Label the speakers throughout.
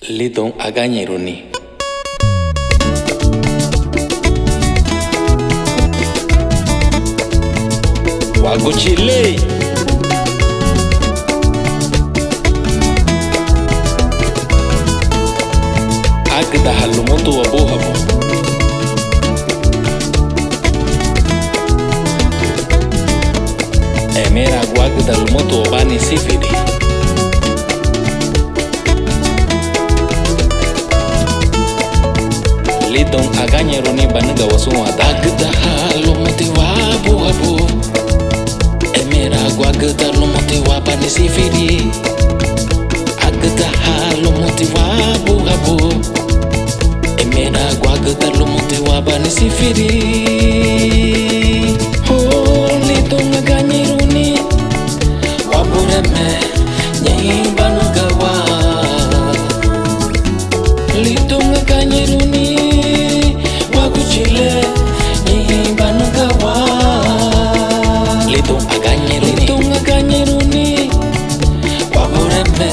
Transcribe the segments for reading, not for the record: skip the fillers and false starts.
Speaker 1: Lidon aganyeroni. Wagochile agda halumoto wabohabo emera guagda halumoto wabani sifidi Lidon aganyeroni banaga wasuwata agda halumoto wabohabo emera guagda halumoto wabani sifidi agda halumoto wabohabo emera guagda halumoto wabani sifidi oh Lidon aganyeroni wabureme nyimbanugawa Lidon aganyeroni waguchile nyimbanugawa Lidon aganyeroni wabureme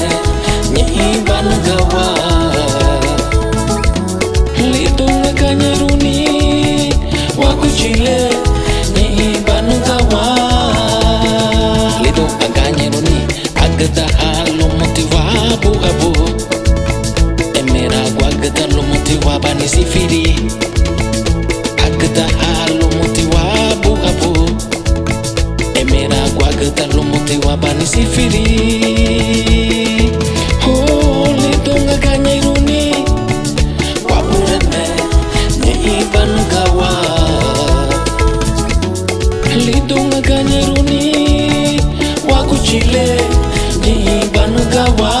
Speaker 1: nyimbanugawa Lidon aganyeroni waguchile nyimbanugawa Lidon aganyeroni agda halumoto wabohabo emera guagda halumoto wabani sifiri agda halumoto wabohabo emera guagda halumoto wabani sifiri oh Lidon aganyeroni wabureme nyimbanugawa Lidon aganyeroni waguchile nyimbanugawa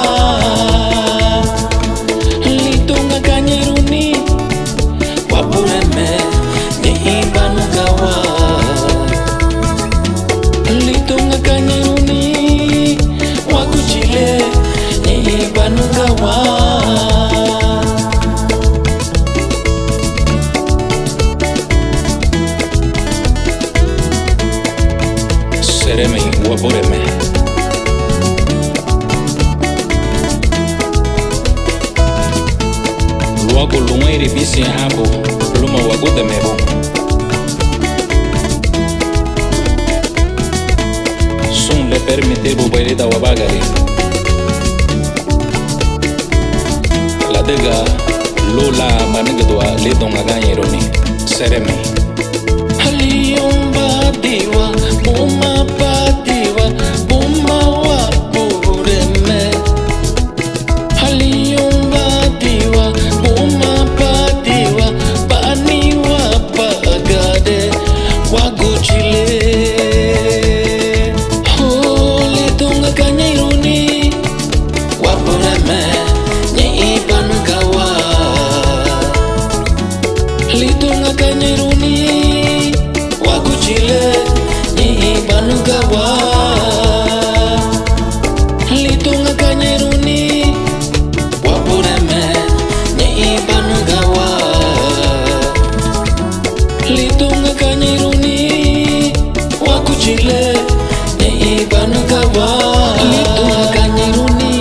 Speaker 1: Lidon aganyeroni wabureme nyimbanugawa Lidon aganyeroni waguchile nyimbanugawa Sereme wabureme Luago lumere bisi habo luma wagoda mebo Sun le permite bubaire da wabagare La dega lola manigdwa Lidon aganyeroni Sereme Haliyomba diwa Buma badiwa Buma wabureme Haliyomba diwa Buma badiwa Bani wabagade Waguchile Oh Lidon aganyeroni wabureme nyimbanugawa Lidon aganyeroni waguchile nyimbanugawa Lidon aganyeroni wabureme nyimbanugawa Lidon aganyeroni waguchile nyimbanugawa Lidon aganyeroni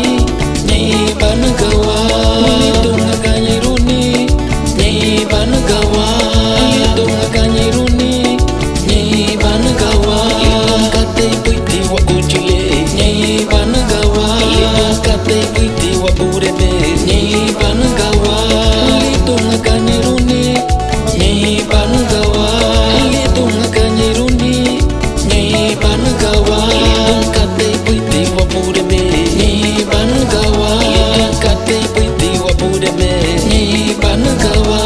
Speaker 1: nyimbanugawa Lidon aganyeroni nyimbanugawa Lidon aganyeroni nyimbanugawa Lidon kate buiti waguchile nyimbanugawa Lidon kate buiti wabureme nyimbanugawa Lidon aganyeroni nyimbanugawa Lidon aganyeroni nyimbanugawa Lidon kate buiti wabureme nyimbanugawa Lidon kate buiti wabureme nyimbanugawa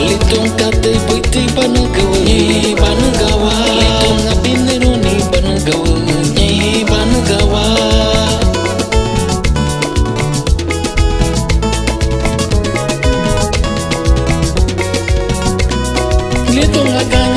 Speaker 1: Lidon kate buiti banugawa nyimbanugawa Lidon aganyeroni banugawa nyimbanugawa Lidon aganyeroni